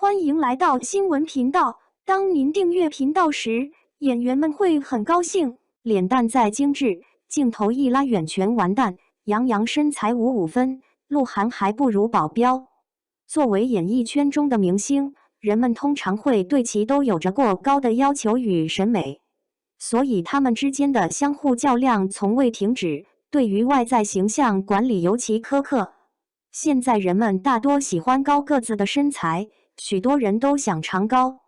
欢迎来到新闻频道。当您订阅频道时，演员们会很高兴。脸蛋再精致，镜头一拉远全完蛋。杨洋身材5分，鹿晗还不如保镖。作为演艺圈中的明星，人们通常会对其都有着过高的要求与审美，所以他们之间的相互较量从未停止，对于外在形象管理尤其苛刻。现在人们大多喜欢高个子的身材，许多人都想长高。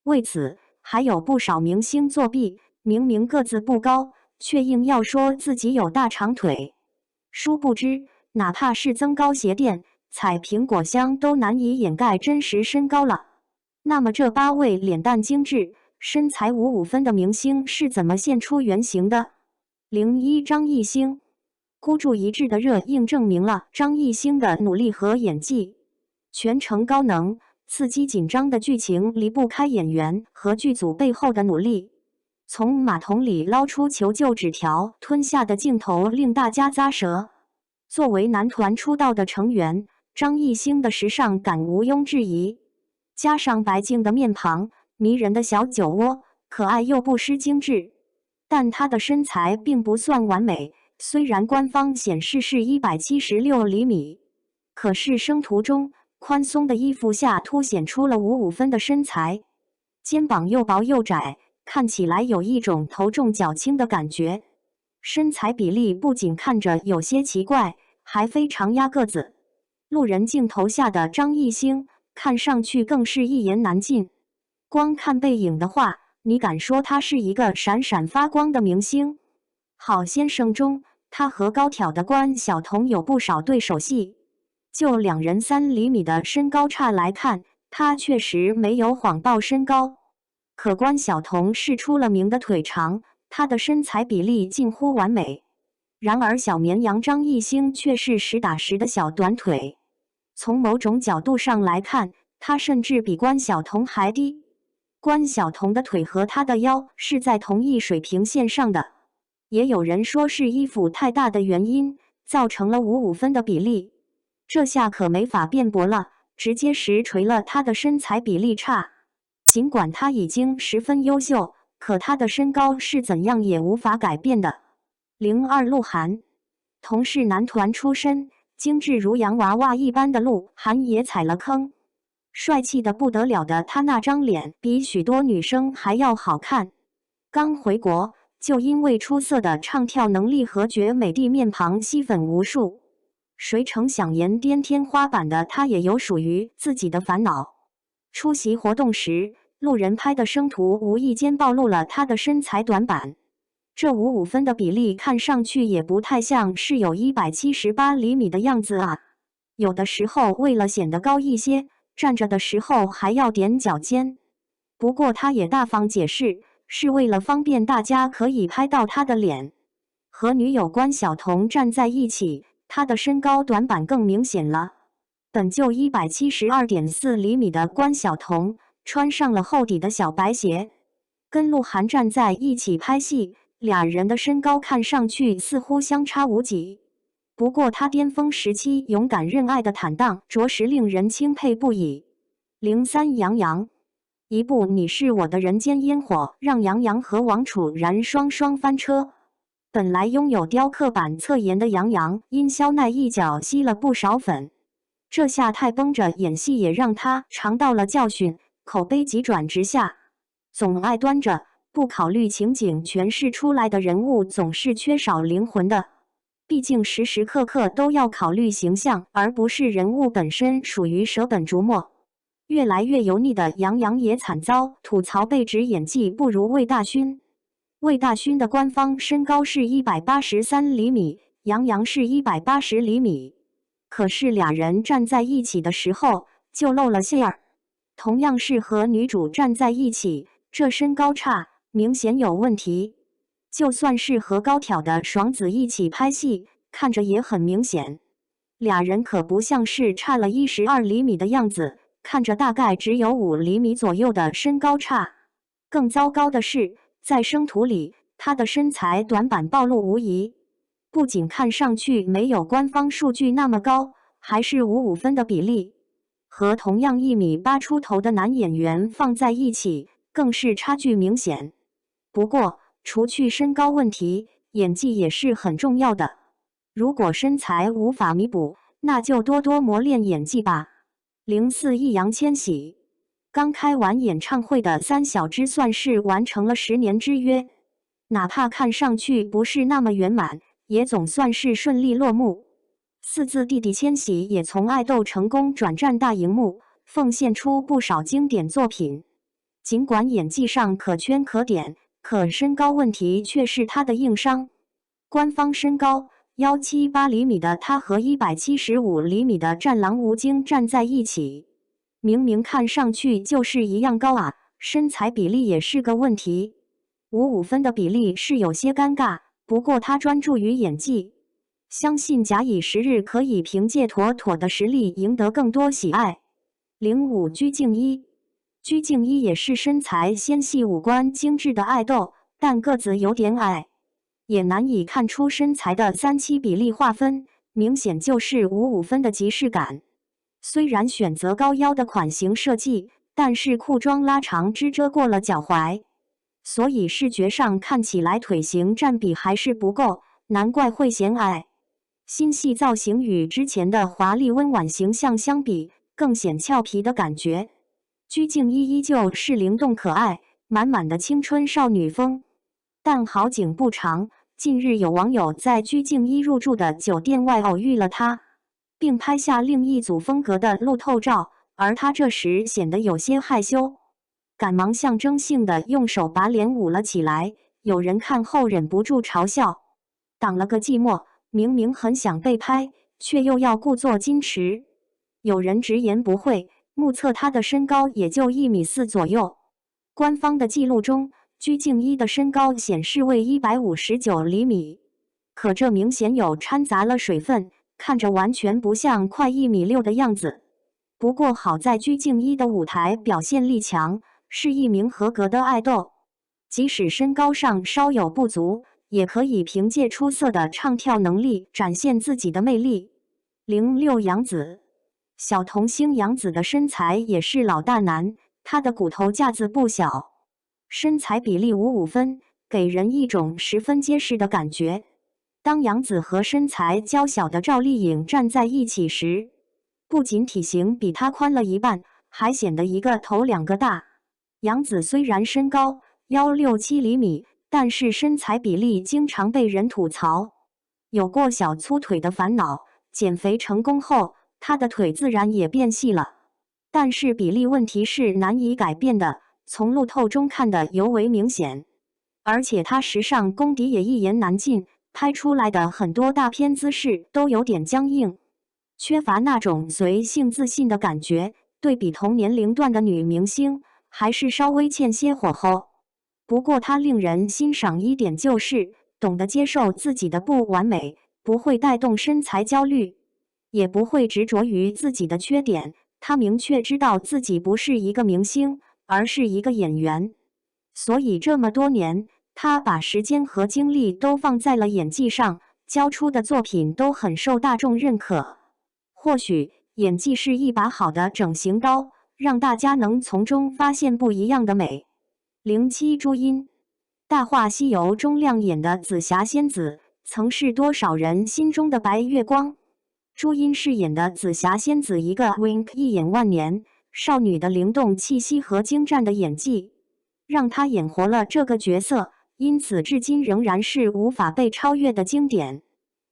为此，还有不少明星作弊，明明个子不高，却硬要说自己有大长腿。殊不知，哪怕是增高鞋垫、踩苹果箱都难以掩盖真实身高了。那么这8位脸蛋精致、身材5分的明星是怎么现出原形的？01张艺兴。孤注一掷的热映证明了张艺兴的努力和演技。全程高能、刺激紧张的剧情离不开演员和剧组背后的努力。从马桶里捞出求救纸条吞下的镜头令大家咂舌。作为男团出道的成员，张艺兴的时尚感毋庸置疑，加上白净的面庞、迷人的小酒窝，可爱又不失精致。但他的身材并不算完美，虽然官方显示是176厘米，可是生图中宽松的衣服下凸显出了5分的身材，肩膀又薄又窄，看起来有一种头重脚轻的感觉。身材比例不仅看着有些奇怪，还非常压个子。路人镜头下的张艺兴看上去更是一言难尽。光看背影的话，你敢说他是一个闪闪发光的明星？好先生中，他和高挑的关晓彤有不少对手戏。就两人3厘米的身高差来看，他确实没有谎报身高。可关晓彤是出了名的腿长，她的身材比例近乎完美。然而小绵羊张艺兴却是实打实的小短腿。从某种角度上来看，他甚至比关晓彤还低。关晓彤的腿和他的腰是在同一水平线上的。也有人说是衣服太大的原因，造成了5分的比例。这下可没法辩驳了，直接实锤了他的身材比例差。尽管他已经十分优秀，可他的身高是怎样也无法改变的。02鹿晗。同是男团出身，精致如洋娃娃一般的鹿晗也踩了坑。帅气的不得了的他那张脸比许多女生还要好看。刚回国，就因为出色的唱跳能力和绝美的面庞吸粉无数。谁成想沿颠天花板的他也有属于自己的烦恼。出席活动时，路人拍的生图无意间暴露了他的身材短板。这5分的比例看上去也不太像是有178厘米的样子啊。有的时候为了显得高一些，站着的时候还要踮脚尖。不过他也大方解释，是为了方便大家可以拍到他的脸。和女友关晓彤站在一起，他的身高短板更明显了。本就172.4厘米的关晓彤，穿上了厚底的小白鞋，跟鹿晗站在一起拍戏，俩人的身高看上去似乎相差无几。不过他巅峰时期勇敢认爱的坦荡，着实令人钦佩不已。03杨洋。一部《你是我的人间烟火》让杨洋和王楚然双翻车。本来拥有雕刻版侧颜的杨洋，因肖奈一脚吸了不少粉。这下太绷着演戏也让他尝到了教训，口碑急转直下。总爱端着，不考虑情景诠释出来的人物总是缺少灵魂的。毕竟时时刻刻都要考虑形象，而不是人物本身，属于舍本逐末。越来越油腻的杨洋也惨遭吐槽，被指演技不如魏大勋。魏大勋的官方身高是183厘米，杨洋是180厘米。可是俩人站在一起的时候就露了馅儿。同样是和女主站在一起，这身高差明显有问题。就算是和高挑的爽子一起拍戏，看着也很明显。俩人可不像是差了12厘米的样子，看着大概只有5厘米左右的身高差。更糟糕的是，在生图里，他的身材短板暴露无遗。不仅看上去没有官方数据那么高，还是5分的比例。和同样1米8出头的男演员放在一起，更是差距明显。不过，除去身高问题，演技也是很重要的。如果身材无法弥补，那就多多磨练演技吧。04易烊千玺刚开完演唱会的3小只算是完成了10年之约，哪怕看上去不是那么圆满，也总算是顺利落幕。4字弟弟千玺也从爱豆成功转战大荧幕，奉献出不少经典作品。尽管演技上可圈可点，可身高问题却是他的硬伤。官方身高178厘米的他和175厘米的战狼吴京站在一起，明明看上去就是一样高啊，身材比例也是个问题。55分的比例是有些尴尬，不过他专注于演技，相信假以时日可以凭借妥妥的实力赢得更多喜爱。05鞠婧祎鞠婧祎也是身材纤细、五官精致的爱豆，但个子有点矮，也难以看出身材的3:7比例划分，明显就是55分的即视感。虽然选择高腰的款型设计，但是裤装拉长只遮过了脚踝，所以视觉上看起来腿型占比还是不够，难怪会显矮。新系造型与之前的华丽温婉形象相比，更显俏皮的感觉。鞠婧祎依旧是灵动可爱，满满的青春少女风。但好景不长，近日有网友在鞠婧祎入住的酒店外偶遇了她，并拍下另一组风格的路透照，而她这时显得有些害羞，赶忙象征性的用手把脸捂了起来。有人看后忍不住嘲笑，挡了个寂寞，明明很想被拍，却又要故作矜持。有人直言不讳，目测她的身高也就1.4米左右。官方的记录中，鞠婧祎的身高显示为159厘米，可这明显有掺杂了水分，看着完全不像快1.6米的样子。不过好在鞠婧祎的舞台表现力强，是一名合格的爱豆，即使身高上稍有不足，也可以凭借出色的唱跳能力展现自己的魅力。06杨紫小童星杨紫的身材也是老大难，她的骨头架子不小，身材比例55分，给人一种十分结实的感觉。当杨紫和身材娇小的赵丽颖站在一起时，不仅体型比她宽了一半，还显得一个头两个大。杨紫虽然身高167厘米，但是身材比例经常被人吐槽，有过小粗腿的烦恼。减肥成功后，她的腿自然也变细了，但是比例问题是难以改变的，从路透中看得尤为明显。而且她时尚功底也一言难尽，拍出来的很多大片姿势都有点僵硬，缺乏那种随性自信的感觉。对比同年龄段的女明星，还是稍微欠些火候。不过她令人欣赏一点就是懂得接受自己的不完美，不会带动身材焦虑，也不会执着于自己的缺点。她明确知道自己不是一个明星，而是一个演员，所以这么多年，她把时间和精力都放在了演技上，交出的作品都很受大众认可。或许演技是一把好的整形刀，让大家能从中发现不一样的美。07朱茵，《大话西游》中亮眼的紫霞仙子，曾是多少人心中的白月光。朱茵饰演的紫霞仙子，一个 wink 一眼万年，少女的灵动气息和精湛的演技，让她演活了这个角色，因此至今仍然是无法被超越的经典。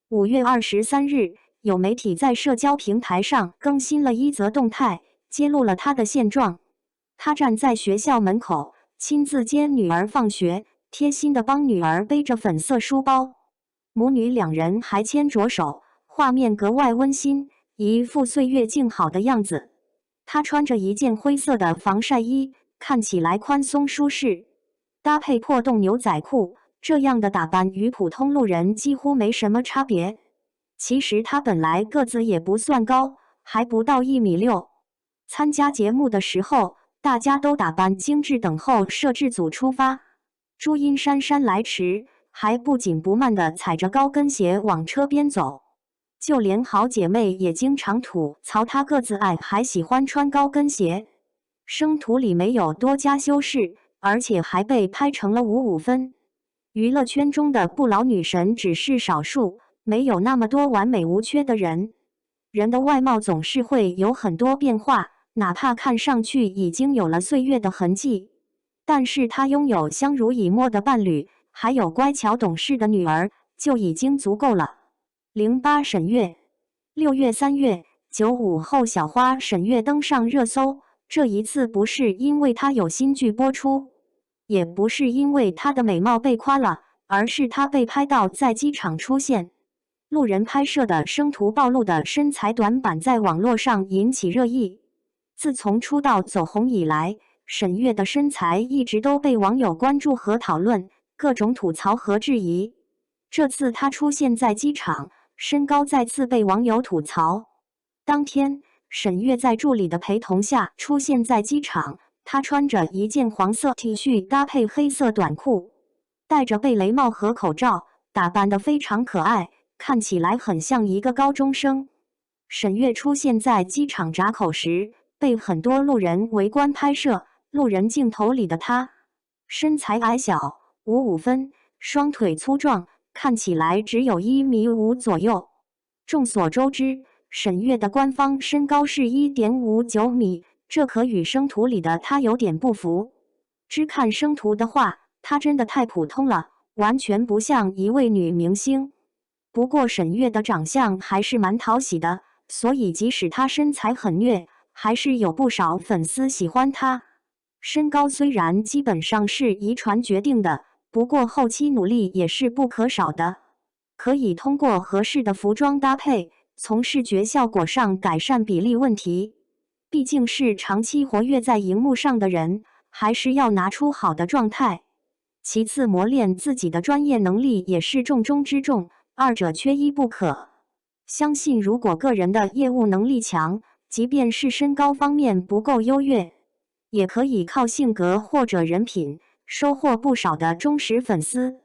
5月23日，有媒体在社交平台上更新了一则动态，揭露了她的现状。她站在学校门口，亲自接女儿放学，贴心地帮女儿背着粉色书包，母女两人还牵着手，画面格外温馨，一副岁月静好的样子。她穿着一件灰色的防晒衣，看起来宽松舒适，搭配破洞牛仔裤，这样的打扮与普通路人几乎没什么差别。其实她本来个子也不算高，还不到1.6米。参加节目的时候，大家都打扮精致等候摄制组出发。朱茵姗姗来迟，还不紧不慢地踩着高跟鞋往车边走，就连好姐妹也经常吐槽她个子矮，还喜欢穿高跟鞋。生图里没有多加修饰，而且还被拍成了55分。娱乐圈中的不老女神只是少数，没有那么多完美无缺的人。人的外貌总是会有很多变化，哪怕看上去已经有了岁月的痕迹，但是她拥有相濡以沫的伴侣，还有乖巧懂事的女儿，就已经足够了。08沈月，6月3月95后小花沈月登上热搜。这一次不是因为她有新剧播出，也不是因为她的美貌被夸了，而是她被拍到在机场出现。路人拍摄的生图暴露的身材短板在网络上引起热议。自从出道走红以来，沈月的身材一直都被网友关注和讨论，各种吐槽和质疑。这次她出现在机场，身高再次被网友吐槽。当天，沈月在助理的陪同下出现在机场，她穿着一件黄色 T 恤搭配黑色短裤，戴着贝雷帽和口罩，打扮得非常可爱，看起来很像一个高中生。沈月出现在机场闸口时，被很多路人围观拍摄。路人镜头里的她，身材矮小，55分，双腿粗壮，看起来只有1.5米左右。众所周知，沈月的官方身高是1.59米，这可与生图里的她有点不符。只看生图的话，她真的太普通了，完全不像一位女明星。不过沈月的长相还是蛮讨喜的，所以即使她身材很虐，还是有不少粉丝喜欢她。身高虽然基本上是遗传决定的，不过后期努力也是不可少的。可以通过合适的服装搭配，从视觉效果上改善比例问题。毕竟是长期活跃在荧幕上的人，还是要拿出好的状态。其次，磨练自己的专业能力也是重中之重，二者缺一不可。相信如果个人的业务能力强，即便是身高方面不够优越，也可以靠性格或者人品收获不少的忠实粉丝。